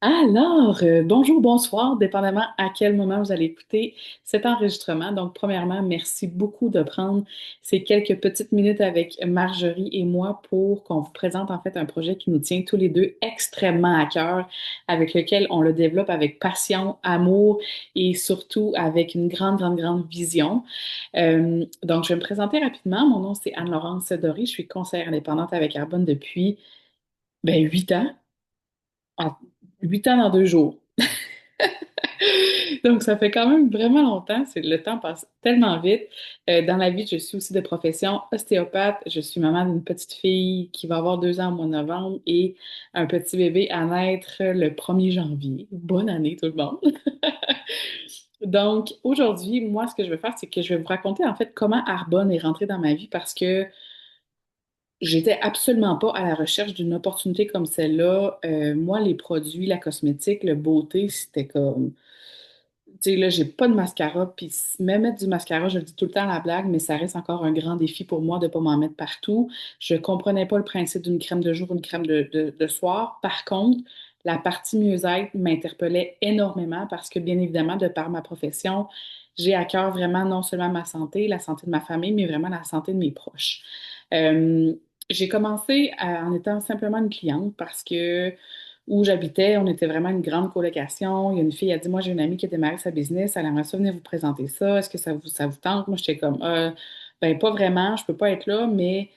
Alors, bonjour, bonsoir, dépendamment à quel moment vous allez écouter cet enregistrement. Donc, premièrement, merci beaucoup de prendre ces quelques petites minutes avec Marjorie et moi pour qu'on vous présente en fait un projet qui nous tient tous les deux extrêmement à cœur, avec lequel on le développe avec passion, amour et surtout avec une grande, grande, grande vision. Donc, je vais me présenter rapidement. Mon nom, c'est Anne-Laurence Doré. Je suis conseillère indépendante avec Arbonne depuis 8 ans. Ah, 8 ans dans 2 jours. Donc, ça fait quand même vraiment longtemps. Le temps passe tellement vite. Dans la vie, je suis aussi de profession ostéopathe. Je suis maman d'une petite fille qui va avoir 2 ans au mois de novembre et un petit bébé à naître le 1er janvier. Bonne année, tout le monde. Donc, aujourd'hui, moi, ce que je vais faire, c'est que je vais vous raconter en fait comment Arbonne est rentré dans ma vie parce que j'étais absolument pas à la recherche d'une opportunité comme celle-là. Moi, les produits, la cosmétique, le beauté, c'était comme tu sais, là, j'ai pas de mascara, puis même mettre du mascara, je le dis tout le temps à la blague, mais ça reste encore un grand défi pour moi de pas m'en mettre partout. Je comprenais pas le principe d'une crème de jour ou une crème de soir. Par contre, la partie mieux-être m'interpellait énormément parce que, bien évidemment, de par ma profession, j'ai à cœur vraiment non seulement ma santé, la santé de ma famille, mais vraiment la santé de mes proches. Euh, j'ai commencé en étant simplement une cliente parce que où j'habitais, on était vraiment une grande colocation. Il y a une fille, elle a dit, moi, j'ai une amie qui a démarré sa business, elle aimerait ça venir vous présenter ça. Est-ce que ça vous tente? Moi, j'étais comme, ben, pas vraiment, je peux pas être là, mais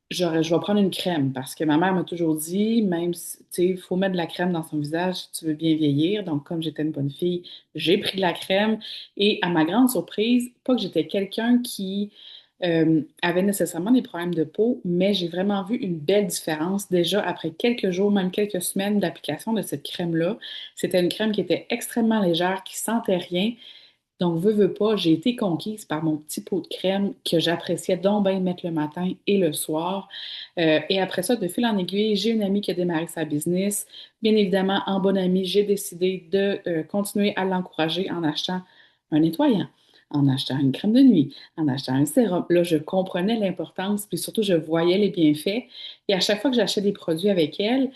je vais prendre une crème parce que ma mère m'a toujours dit, même si, tu sais, il faut mettre de la crème dans son visage si tu veux bien vieillir. Donc, comme j'étais une bonne fille, j'ai pris de la crème et à ma grande surprise, pas que j'étais quelqu'un qui avait nécessairement des problèmes de peau, mais j'ai vraiment vu une belle différence déjà après quelques jours, même quelques semaines d'application de cette crème-là. C'était une crème qui était extrêmement légère, qui sentait rien. Donc, veux pas, j'ai été conquise par mon petit pot de crème que j'appréciais donc bien mettre le matin et le soir. Et après ça, de fil en aiguille, j'ai une amie qui a démarré sa business. Bien évidemment, en bonne amie, j'ai décidé de continuer à l'encourager en achetant un nettoyant, en achetant une crème de nuit, en achetant un sérum. Là, je comprenais l'importance, puis surtout, je voyais les bienfaits. Et à chaque fois que j'achetais des produits avec elle,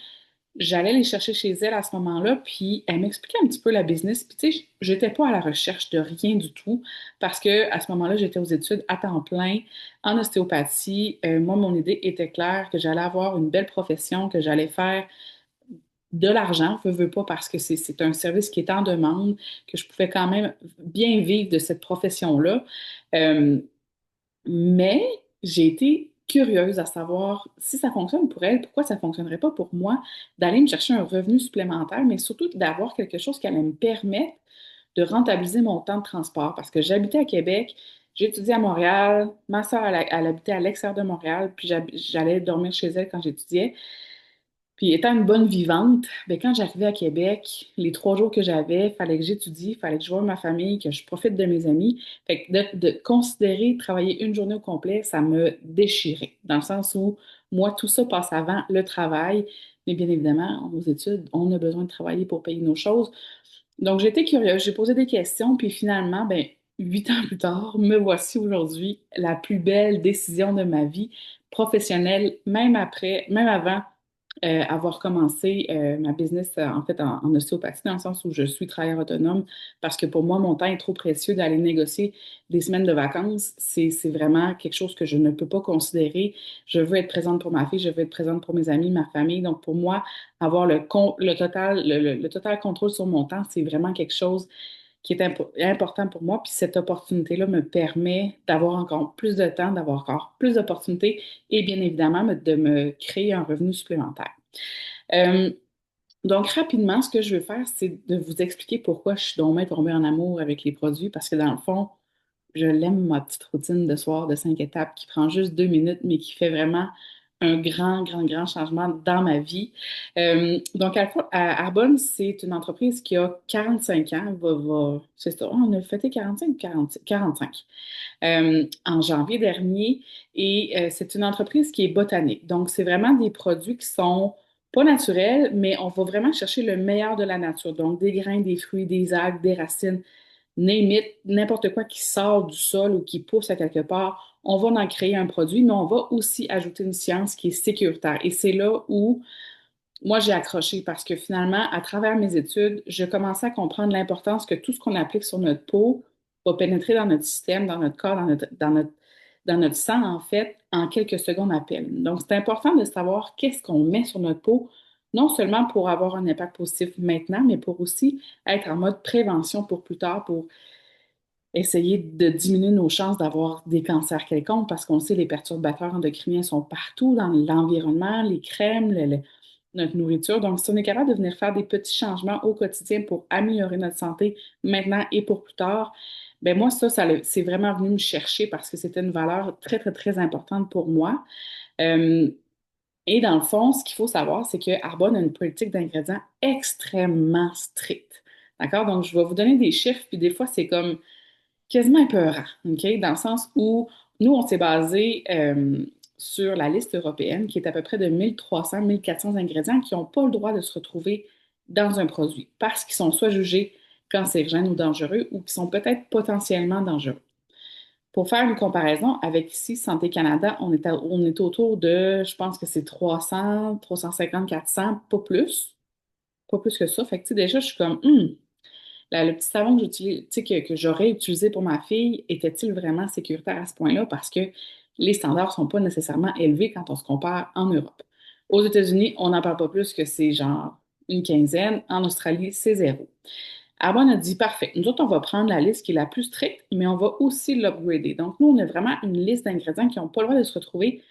j'allais les chercher chez elle à ce moment-là, puis elle m'expliquait un petit peu la business. Puis tu sais, j'étais pas à la recherche de rien du tout parce que à ce moment-là, j'étais aux études à temps plein en ostéopathie. Moi, mon idée était claire que j'allais avoir une belle profession, que j'allais faire de l'argent, veux pas, parce que c'est un service qui est en demande, que je pouvais quand même bien vivre de cette profession-là. Euh, mais j'ai été curieuse à savoir si ça fonctionne pour elle, pourquoi ça ne fonctionnerait pas pour moi, d'aller me chercher un revenu supplémentaire, mais surtout d'avoir quelque chose qui allait me permettre de rentabiliser mon temps de transport. Parce que j'habitais à Québec, j'ai étudié à Montréal, ma soeur, elle habitait à l'extérieur de Montréal, puis j'allais dormir chez elle quand j'étudiais. Puis étant une bonne vivante, ben, quand j'arrivais à Québec, les 3 jours que j'avais, il fallait que j'étudie, il fallait que je voie ma famille, que je profite de mes amis. Fait que de considérer travailler une journée au complet, ça me déchirait. Dans le sens où moi, tout ça passe avant le travail. Mais bien évidemment, aux études, on a besoin de travailler pour payer nos choses. Donc j'étais curieuse, j'ai posé des questions, puis finalement, ben, 8 ans plus tard, me voici aujourd'hui la plus belle décision de ma vie professionnelle, même après, même avant avoir commencé ma business en fait en ostéopathie, dans le sens où je suis travailleur autonome, parce que pour moi, mon temps est trop précieux d'aller négocier des semaines de vacances. C'est vraiment quelque chose que je ne peux pas considérer. Je veux être présente pour ma fille, je veux être présente pour mes amis, ma famille. Donc pour moi, avoir le total contrôle sur mon temps, c'est vraiment quelque chose qui est important pour moi. Puis cette opportunité-là me permet d'avoir encore plus de temps, d'avoir encore plus d'opportunités et bien évidemment de me créer un revenu supplémentaire. Euh, donc, rapidement, ce que je veux faire, c'est de vous expliquer pourquoi je suis donc bien tombée en amour avec les produits, parce que dans le fond, je l'aime, ma petite routine de soir de 5 étapes qui prend juste 2 minutes, mais qui fait vraiment un grand, grand, grand changement dans ma vie. Donc, Arbonne, c'est une entreprise qui a 45 ans. C'est ça, on a fêté 45 ou 45 en janvier dernier. Et c'est une entreprise qui est botanique. Donc, c'est vraiment des produits qui sont pas naturels, mais on va vraiment chercher le meilleur de la nature. Donc, des grains, des fruits, des algues, des racines, name it, n'importe quoi qui sort du sol ou qui pousse à quelque part, on va en créer un produit, mais on va aussi ajouter une science qui est sécuritaire. Et c'est là où moi, j'ai accroché parce que finalement, à travers mes études, je commençais à comprendre l'importance que tout ce qu'on applique sur notre peau va pénétrer dans notre système, dans notre corps, dans notre sang, en fait, en quelques secondes à peine. Donc, c'est important de savoir qu'est-ce qu'on met sur notre peau, non seulement pour avoir un impact positif maintenant, mais pour aussi être en mode prévention pour plus tard, pour essayer de diminuer nos chances d'avoir des cancers quelconques, parce qu'on sait les perturbateurs endocriniens sont partout dans l'environnement, les crèmes, notre nourriture. Donc, si on est capable de venir faire des petits changements au quotidien pour améliorer notre santé maintenant et pour plus tard, ben moi, c'est vraiment venu me chercher parce que c'était une valeur très, très, très importante pour moi. Euh, et dans le fond, ce qu'il faut savoir, c'est que Arbonne a une politique d'ingrédients extrêmement stricte. D'accord? Donc, je vais vous donner des chiffres, puis des fois, c'est comme quasiment épeurant, OK? Dans le sens où nous, on s'est basé sur la liste européenne qui est à peu près de 1300, 1400 ingrédients qui n'ont pas le droit de se retrouver dans un produit parce qu'ils sont soit jugés cancérigènes ou dangereux ou qui sont peut-être potentiellement dangereux. Pour faire une comparaison, avec ici, Santé Canada, on est autour de, je pense que c'est 300, 350, 400, pas plus que ça. Fait que, tu sais, déjà, je suis comme, le petit savon que j'utilise, tu sais, que j'aurais utilisé pour ma fille, était-il vraiment sécuritaire à ce point-là? Parce que les standards sont pas nécessairement élevés quand on se compare en Europe. Aux États-Unis, on n'en parle pas plus que c'est genre une quinzaine. En Australie, c'est zéro. Arbonne a dit, parfait, nous autres, on va prendre la liste qui est la plus stricte, mais on va aussi l'upgrader. Donc, nous, on a vraiment une liste d'ingrédients qui n'ont pas le droit de se retrouver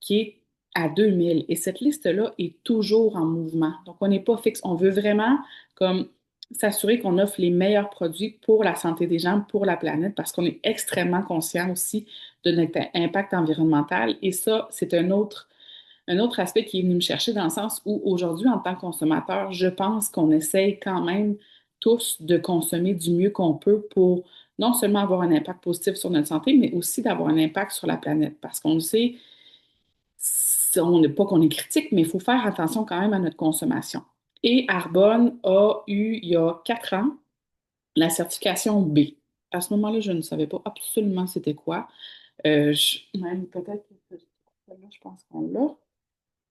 qui est à 2000. Et cette liste-là est toujours en mouvement. Donc, on n'est pas fixe. On veut vraiment comme s'assurer qu'on offre les meilleurs produits pour la santé des gens, pour la planète, parce qu'on est extrêmement conscient aussi de notre impact environnemental. Et ça, c'est un autre aspect qui est venu me chercher dans le sens où aujourd'hui, en tant que consommateur, je pense qu'on essaye quand même tous de consommer du mieux qu'on peut pour non seulement avoir un impact positif sur notre santé, mais aussi d'avoir un impact sur la planète. Parce qu'on le sait, on n'est pas qu'on est critique, mais il faut faire attention quand même à notre consommation. Et Arbonne a eu, il y a 4 ans, la certification B. À ce moment-là, je ne savais pas absolument c'était quoi. Même peut-être que là, je pense qu'on l'a.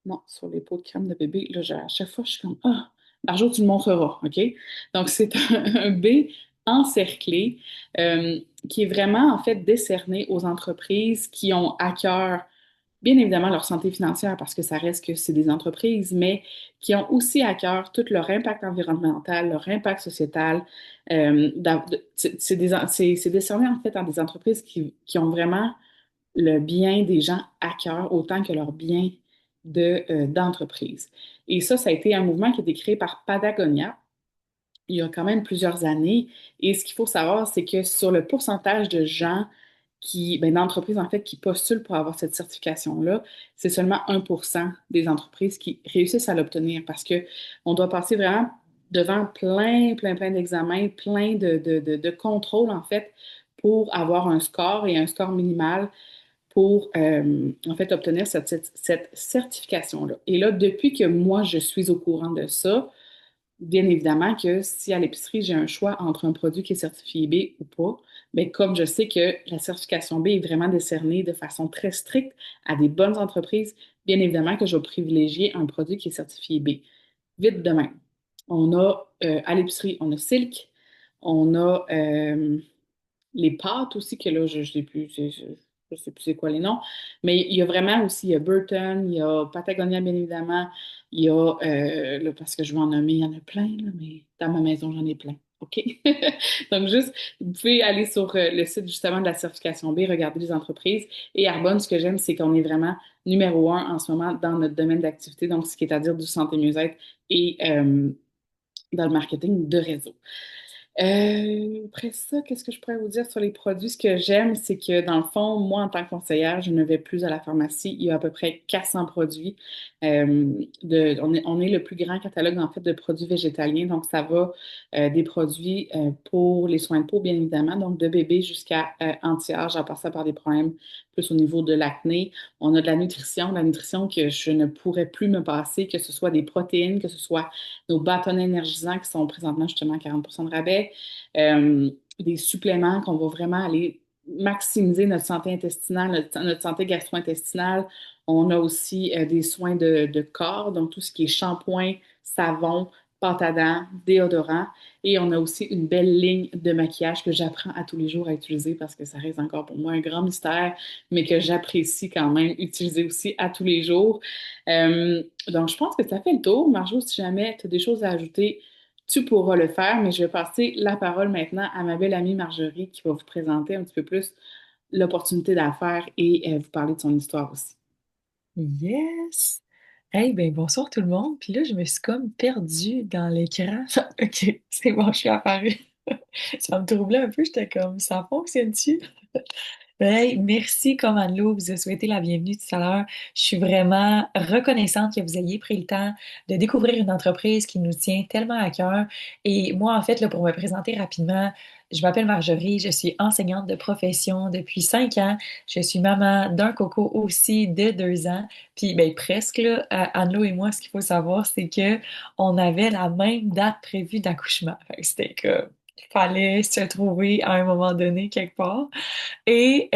Non, sur les pots de crème de bébé, là, à chaque fois, je suis comme, ah, Marjo, tu le montreras, OK? Donc, c'est un B encerclé qui est vraiment, en fait, décerné aux entreprises qui ont à cœur bien évidemment leur santé financière parce que ça reste que c'est des entreprises, mais qui ont aussi à cœur tout leur impact environnemental, leur impact sociétal. C'est décerné en fait à des entreprises qui ont vraiment le bien des gens à cœur autant que leur bien d'entreprise. Et ça a été un mouvement qui a été créé par Patagonia il y a quand même plusieurs années. Et ce qu'il faut savoir, c'est que sur le pourcentage de gens d'entreprises en fait, qui postulent pour avoir cette certification-là, c'est seulement 1% des entreprises qui réussissent à l'obtenir parce que on doit passer vraiment devant plein, plein, plein d'examens, plein de contrôles, en fait, pour avoir un score et un score minimal pour, en fait, obtenir cette certification-là. Et là, depuis que moi, je suis au courant de ça, bien évidemment que si à l'épicerie, j'ai un choix entre un produit qui est certifié B ou pas, mais comme je sais que la certification B est vraiment décernée de façon très stricte à des bonnes entreprises, bien évidemment que je vais privilégier un produit qui est certifié B. Vite de même. On a à l'épicerie, on a Silk, on a les pâtes aussi, que là, je ne sais plus, je sais plus c'est quoi les noms. Mais il y a vraiment aussi, il y a Burton, il y a Patagonia, bien évidemment. Il y a, là, parce que je vais en nommer, il y en a plein, là, mais dans ma maison, j'en ai plein. OK? Donc, juste, vous pouvez aller sur le site justement de la certification B, regarder les entreprises. Et Arbonne, ce que j'aime, c'est qu'on est vraiment numéro un en ce moment dans notre domaine d'activité, donc ce qui est à dire du santé mieux-être et dans le marketing de réseau. Après ça, qu'est-ce que je pourrais vous dire sur les produits? Ce que j'aime, c'est que dans le fond, moi, en tant que conseillère, je ne vais plus à la pharmacie. Il y a à peu près 400 produits. On est le plus grand catalogue, en fait, de produits végétaliens. Donc, ça va des produits pour les soins de peau, bien évidemment, donc de bébé jusqu'à anti-âge, en passant par des problèmes plus au niveau de l'acné. On a de la nutrition que je ne pourrais plus me passer, que ce soit des protéines, que ce soit nos bâtonnets énergisants qui sont présentement justement à 40% de rabais, des suppléments qu'on va vraiment aller maximiser notre santé intestinale, notre santé gastro-intestinale. On a aussi des soins de corps, donc tout ce qui est shampoing, savon, pâte à dents, déodorant. Et on a aussi une belle ligne de maquillage que j'apprends à tous les jours à utiliser parce que ça reste encore pour moi un grand mystère, mais que j'apprécie quand même utiliser aussi à tous les jours. Donc, je pense que ça fait le tour. Marjo, si jamais tu as des choses à ajouter, tu pourras le faire, mais je vais passer la parole maintenant à ma belle amie Marjorie qui va vous présenter un petit peu plus l'opportunité d'affaires et vous parler de son histoire aussi. Yes! Hey, ben bonsoir tout le monde. Puis là, je me suis comme perdue dans l'écran. Ok, c'est bon, je suis apparue. Ça me troublait un peu, j'étais comme, ça fonctionne-tu? Hey, merci comme Anne-Lou vous a souhaité la bienvenue tout à l'heure. Je suis vraiment reconnaissante que vous ayez pris le temps de découvrir une entreprise qui nous tient tellement à cœur. Et moi, en fait, là, pour me présenter rapidement, je m'appelle Marjorie, je suis enseignante de profession depuis 5 ans. Je suis maman d'un coco aussi de 2 ans. Puis, ben, presque, là, Anne-Lou et moi, ce qu'il faut savoir, c'est que on avait la même date prévue d'accouchement. Fait que c'était que fallait se trouver à un moment donné quelque part. Et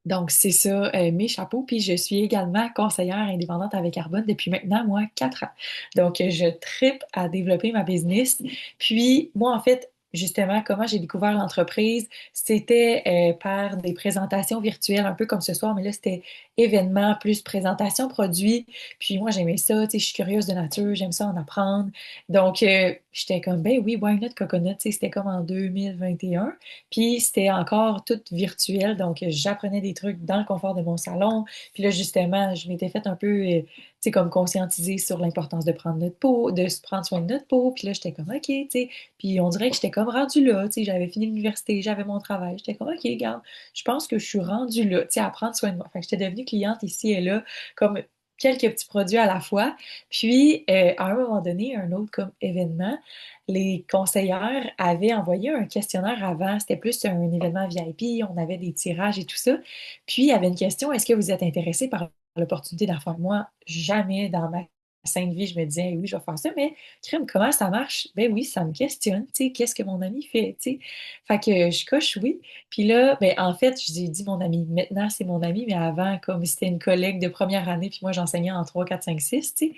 donc, c'est ça, mes chapeaux. Puis, je suis également conseillère indépendante avec Arbonne depuis maintenant, moi, 4 ans. Donc, je tripe à développer ma business. Puis, moi, en fait, justement, comment j'ai découvert l'entreprise, c'était par des présentations virtuelles, un peu comme ce soir, mais là, c'était événement plus présentation produit. Puis, moi, j'aimais ça, tu sais, je suis curieuse de nature, j'aime ça en apprendre. Donc, j'étais comme, ben oui, why not Coconut, tu sais, c'était comme en 2021. Puis c'était encore tout virtuel, donc j'apprenais des trucs dans le confort de mon salon. Puis là, justement, je m'étais fait un peu, tu sais, comme conscientiser sur l'importance de prendre notre peau, de se prendre soin de notre peau. Puis là, j'étais comme, OK, tu sais. Puis on dirait que j'étais comme rendue là, tu sais, j'avais fini l'université, j'avais mon travail. J'étais comme, OK, regarde, je pense que je suis rendue là, tu sais, à prendre soin de moi. Fait que j'étais devenue cliente ici et là, comme quelques petits produits à la fois. Puis, à un moment donné, un autre comme événement, les conseillères avaient envoyé un questionnaire avant. C'était plus un événement VIP. On avait des tirages et tout ça. Puis, il y avait une question, est-ce que vous êtes intéressé par l'opportunité d'affaires? Moi, jamais dans ma sainte vie, je me disais, oui, je vais faire ça, mais crème, comment ça marche? Ben oui, ça me questionne, tu sais, qu'est-ce que mon ami fait, tu sais? Fait que je coche oui. Puis là, ben en fait, je dit mon ami. Maintenant, c'est mon ami, mais avant, comme c'était une collègue de première année, puis moi, j'enseignais en 3 4 5 6 tu sais.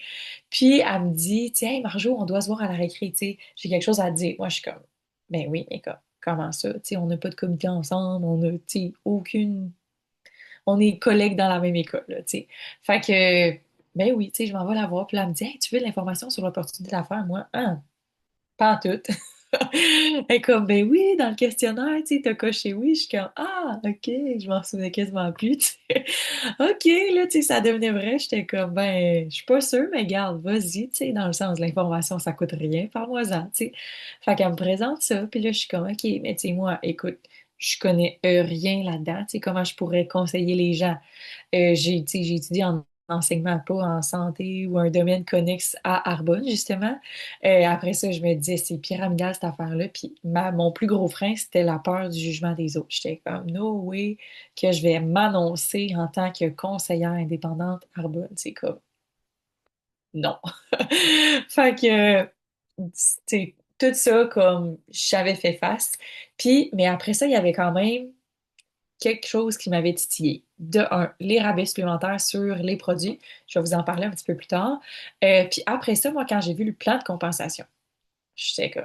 Puis elle me dit, tiens, hey, Marjo, on doit se voir à la récré, tu sais, j'ai quelque chose à te dire. Moi, je suis comme, ben oui, mais comment ça? Tu sais, on n'a pas de comité ensemble, on a, tu sais, aucune. On est collègues dans la même école, là, tu sais. Fait que, ben oui, tu sais, je m'en vais la voir. Puis là, elle me dit, hey, tu veux de l'information sur l'opportunité d'affaires? Moi, ah, pas en tout. Elle est comme, ben oui, dans le questionnaire, tu sais, t'as coché oui. Je suis comme, ah, OK, je m'en souvenais quasiment plus, tu sais. OK, là, tu sais, ça devenait vrai. J'étais comme, ben, je suis pas sûre, mais garde, vas-y, tu sais, dans le sens de l'information, ça coûte rien, parle-moi-en, tu sais. Fait qu'elle me présente ça, puis là, je suis comme, OK, mais tu sais, moi, écoute, je connais rien là-dedans, tu sais, comment je pourrais conseiller les gens. Tu sais, j'ai étudié en enseignement, pas en santé ou un domaine connexe à Arbonne, justement. Après ça, je me disais, c'est pyramidal cette affaire-là. Puis mon plus gros frein, c'était la peur du jugement des autres. J'étais comme, no way que je vais m'annoncer en tant que conseillère indépendante Arbonne. C'est comme, non. Fait que, tu sais, tout ça, comme, j'avais fait face. Puis, mais après ça, il y avait quand même quelque chose qui m'avait titillé. De un, les rabais supplémentaires sur les produits. Je vais vous en parler un petit peu plus tard. Puis après ça, moi, quand j'ai vu le plan de compensation, j'étais comme,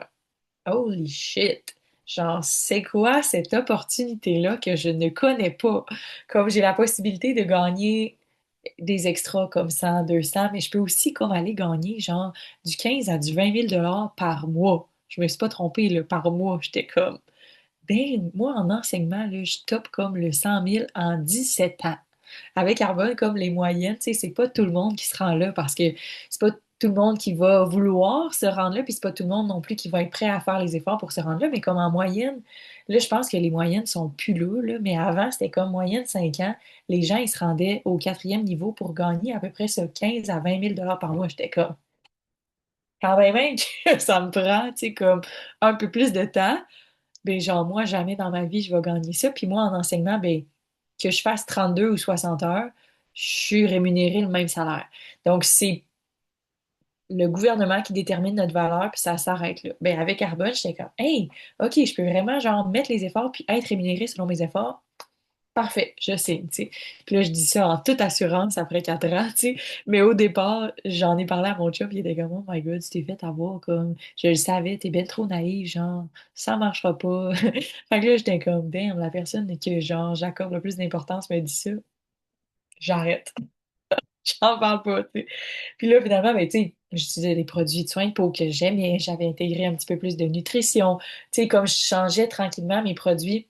holy shit! Genre, c'est quoi cette opportunité-là que je ne connais pas? Comme j'ai la possibilité de gagner des extras comme 100, 200, mais je peux aussi comme aller gagner genre du 15 à du 20 000 par mois. Je me suis pas trompée, là, par mois. J'étais comme, ben, moi, en enseignement, là, je top comme le 100 000 en 17 ans. Avec Arbonne, comme les moyennes, tu sais, c'est pas tout le monde qui se rend là parce que c'est pas tout le monde qui va vouloir se rendre là, puis c'est pas tout le monde non plus qui va être prêt à faire les efforts pour se rendre là, mais comme en moyenne, là, je pense que les moyennes sont plus là, mais avant, c'était comme moyenne 5 ans, les gens, ils se rendaient au quatrième niveau pour gagner à peu près ce 15 à 20 000 par mois. J'étais comme, quand même que ça me prend, tu sais, comme un peu plus de temps. Ben, genre, moi, jamais dans ma vie, je vais gagner ça. Puis moi, en enseignement, ben, que je fasse 32 ou 60 heures, je suis rémunérée le même salaire. Donc, c'est le gouvernement qui détermine notre valeur, puis ça s'arrête là. Ben, avec Arbonne, j'étais comme, hey, OK, je peux vraiment, genre, mettre les efforts puis être rémunérée selon mes efforts. Parfait, je sais, tu sais. Puis là, je dis ça en toute assurance après 4 ans, tu sais. Mais au départ, j'en ai parlé à mon chum, puis il était comme, oh my God, tu t'es fait avoir, comme, je le savais, t'es bien trop naïf, genre, ça marchera pas. Fait que là, j'étais comme, damn, la personne que, genre, j'accorde le plus d'importance me dit ça, j'arrête. J'en parle pas, tu sais. Puis là, finalement, ben, tu sais, j'utilisais des produits de soins de peau que j'aimais, j'avais intégré un petit peu plus de nutrition. Tu sais, comme je changeais tranquillement mes produits,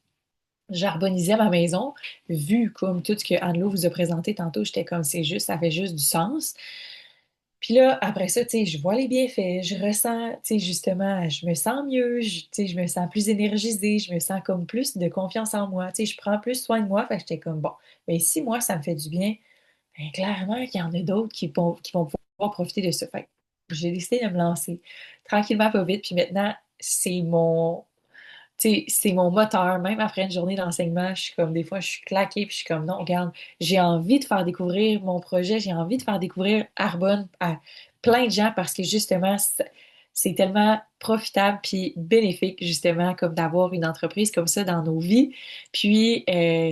j'harmonisais ma maison, vu comme tout ce que Anne-Lo vous a présenté tantôt, j'étais comme c'est juste, ça fait juste du sens. Puis là, après ça, tu sais, je vois les bienfaits, je ressens, tu sais, justement, je me sens mieux, tu sais, je me sens plus énergisée, je me sens comme plus de confiance en moi, tu sais, je prends plus soin de moi, fait que j'étais comme bon, mais si moi, ça me fait du bien, ben, clairement qu'il y en a d'autres qui vont pouvoir profiter de ça. Fait que j'ai décidé de me lancer tranquillement, pas vite, puis maintenant, c'est mon tu sais, c'est mon moteur. Même après une journée d'enseignement, je suis comme, des fois, je suis claquée, puis je suis comme, non, regarde, j'ai envie de faire découvrir mon projet, j'ai envie de faire découvrir Arbonne à plein de gens parce que justement, c'est tellement profitable puis bénéfique, justement, comme d'avoir une entreprise comme ça dans nos vies. Puis,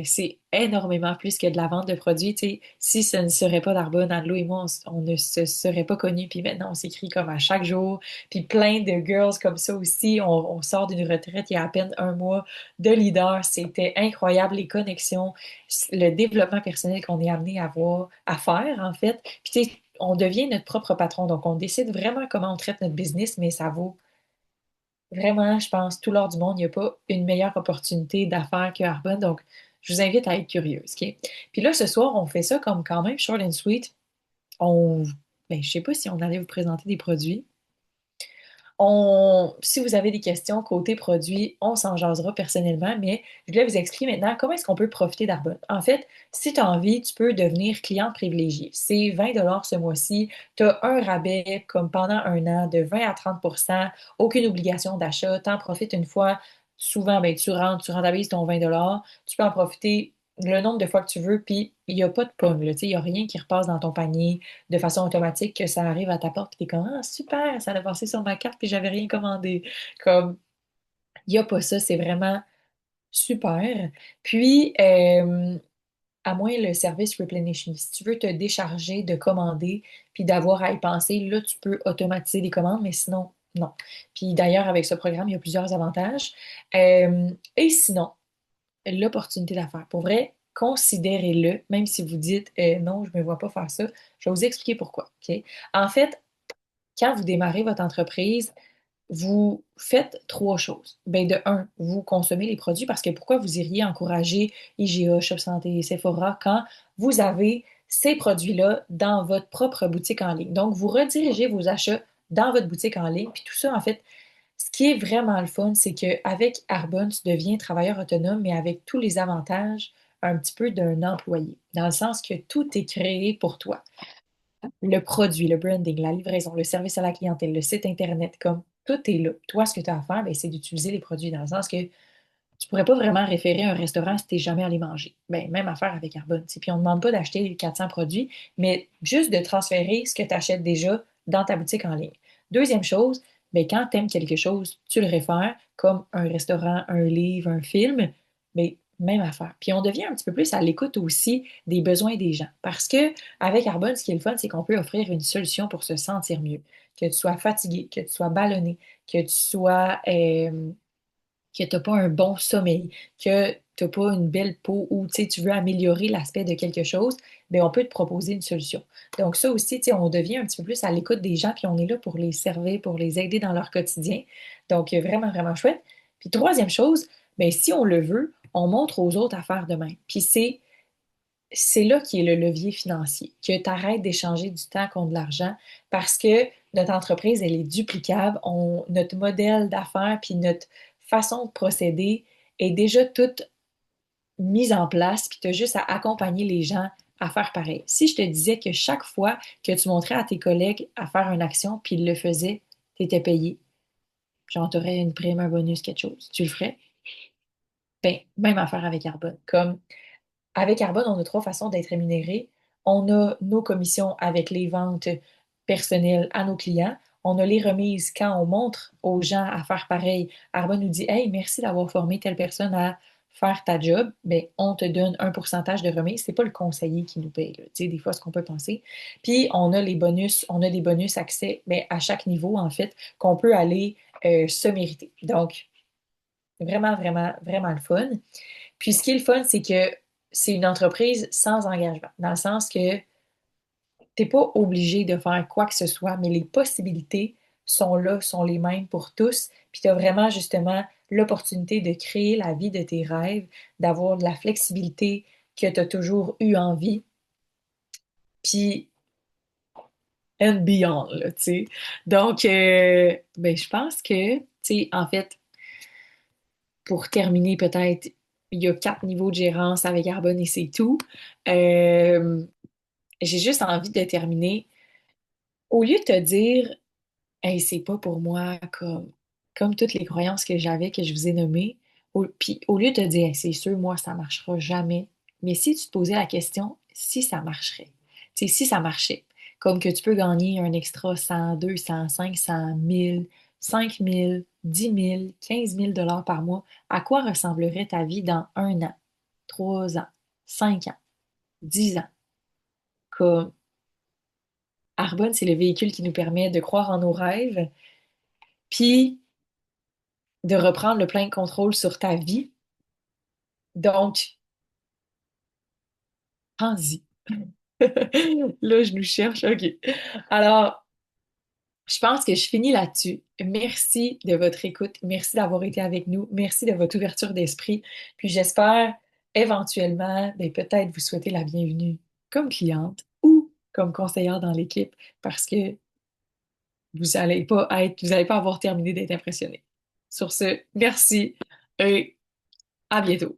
c'est énormément plus que de la vente de produits. Tu sais, si ce ne serait pas d'Arbonne, Anne-Lou et moi, on ne se serait pas connus. Puis maintenant, on s'écrit comme à chaque jour. Puis plein de girls comme ça aussi. On sort d'une retraite il y a à peine un mois de leader. C'était incroyable, les connexions, le développement personnel qu'on est amené à avoir, à faire, en fait. Puis tu sais, on devient notre propre patron. Donc, on décide vraiment comment on traite notre business, mais ça vaut vraiment, je pense, tout l'or du monde. Il n'y a pas une meilleure opportunité d'affaires que Arbonne. Donc, je vous invite à être curieuse, OK? Puis là, ce soir, on fait ça comme quand même short and sweet. On, ben, je sais pas si on allait vous présenter des produits. Si vous avez des questions côté produit, on s'en jasera personnellement, mais je voulais vous expliquer maintenant comment est-ce qu'on peut profiter d'Arbonne. En fait, si tu as envie, tu peux devenir client privilégié. C'est 20 ce mois-ci. Tu as un rabais comme pendant un an de 20 à 30 aucune obligation d'achat. Tu en profites une fois. Souvent, ben, tu rentabilises ton 20 tu peux en profiter le nombre de fois que tu veux, puis il n'y a pas de pomme, là, tu sais, il n'y a rien qui repasse dans ton panier de façon automatique que ça arrive à ta porte, puis t'es comme, ah, super, ça a passé sur ma carte, puis j'avais rien commandé. Comme, il n'y a pas ça, c'est vraiment super. Puis, à moins le service replenishing, si tu veux te décharger de commander, puis d'avoir à y penser, là, tu peux automatiser les commandes, mais sinon, non. Puis d'ailleurs, avec ce programme, il y a plusieurs avantages. Et sinon, l'opportunité d'affaires. Pour vrai, considérez-le, même si vous dites non, je ne me vois pas faire ça. Je vais vous expliquer pourquoi. OK? En fait, quand vous démarrez votre entreprise, vous faites trois choses. Ben, de un, vous consommez les produits parce que pourquoi vous iriez encourager IGA, Shop Santé, Sephora quand vous avez ces produits-là dans votre propre boutique en ligne. Donc, vous redirigez vos achats dans votre boutique en ligne. Puis tout ça, en fait, ce qui est vraiment le fun, c'est qu'avec Arbonne, tu deviens travailleur autonome, mais avec tous les avantages un petit peu d'un employé, dans le sens que tout est créé pour toi. Le produit, le branding, la livraison, le service à la clientèle, le site Internet, comme tout est là. Toi, ce que tu as à faire, ben, c'est d'utiliser les produits dans le sens que tu pourrais pas vraiment référer un restaurant si tu n'es jamais allé manger. Ben, même affaire avec Arbonne. Puis on ne demande pas d'acheter les 400 produits, mais juste de transférer ce que tu achètes déjà dans ta boutique en ligne. Deuxième chose, ben, quand tu aimes quelque chose, tu le réfères, comme un restaurant, un livre, un film, ben, même affaire. Puis on devient un petit peu plus à l'écoute aussi des besoins des gens. Parce que avec Arbonne, ce qui est le fun, c'est qu'on peut offrir une solution pour se sentir mieux. Que tu sois fatigué, que tu sois ballonné, que tu sois que tu n'as pas un bon sommeil, que tu n'as pas une belle peau ou tu veux améliorer l'aspect de quelque chose, bien, on peut te proposer une solution. Donc, ça aussi, on devient un petit peu plus à l'écoute des gens, puis on est là pour les servir, pour les aider dans leur quotidien. Donc, vraiment, vraiment chouette. Puis, troisième chose, bien, si on le veut, on montre aux autres à faire de même. Puis, c'est là qui est le levier financier, que tu arrêtes d'échanger du temps contre de l'argent parce que notre entreprise, elle est duplicable. Notre modèle d'affaires puis notre façon de procéder est déjà toute mise en place, puis tu as juste à accompagner les gens à faire pareil. Si je te disais que chaque fois que tu montrais à tes collègues à faire une action, puis ils le faisaient, tu étais payé, genre tu aurais une prime, un bonus, quelque chose, tu le ferais? Ben, même affaire avec Arbonne. Comme avec Arbonne, on a trois façons d'être rémunéré. On a nos commissions avec les ventes personnel à nos clients. On a les remises quand on montre aux gens à faire pareil. Arbonne nous dit, Hey, merci d'avoir formé telle personne à faire ta job. Ben, on te donne un pourcentage de remise. C'est pas le conseiller qui nous paye, là. Tu sais, des fois, ce qu'on peut penser. Puis, on a les bonus, on a des bonus accès, ben, à chaque niveau, en fait, qu'on peut aller se mériter. Donc, vraiment, vraiment, vraiment le fun. Puis, ce qui est le fun, c'est que c'est une entreprise sans engagement, dans le sens que t'es pas obligé de faire quoi que ce soit, mais les possibilités sont là, sont les mêmes pour tous. Puis tu as vraiment justement l'opportunité de créer la vie de tes rêves, d'avoir de la flexibilité que tu as toujours eu envie, puis and beyond, là, tu sais. Donc, ben, je pense que, tu sais, en fait, pour terminer, peut-être, il y a 4 niveaux de gérance avec Arbonne et c'est tout. Euh, j'ai juste envie de terminer. Au lieu de te dire, hey, c'est pas pour moi comme toutes les croyances que j'avais, que je vous ai nommées. Puis au lieu de te dire, Hey, c'est sûr, moi, ça marchera jamais. Mais si tu te posais la question, si ça marcherait, tu sais, si ça marchait, comme que tu peux gagner un extra 100, 200, 500, 1000, 5000, 10 000, 15 000 dollars par mois, à quoi ressemblerait ta vie dans 1 an, 3 ans, 5 ans, 10 ans? Comme Arbonne, c'est le véhicule qui nous permet de croire en nos rêves, puis de reprendre le plein contrôle sur ta vie. Donc, pense-y. Là, je nous cherche. OK. Alors, je pense que je finis là-dessus. Merci de votre écoute. Merci d'avoir été avec nous. Merci de votre ouverture d'esprit. Puis j'espère éventuellement, ben, peut-être vous souhaiter la bienvenue comme cliente ou comme conseillère dans l'équipe parce que vous allez pas avoir terminé d'être impressionné. Sur ce, merci et à bientôt.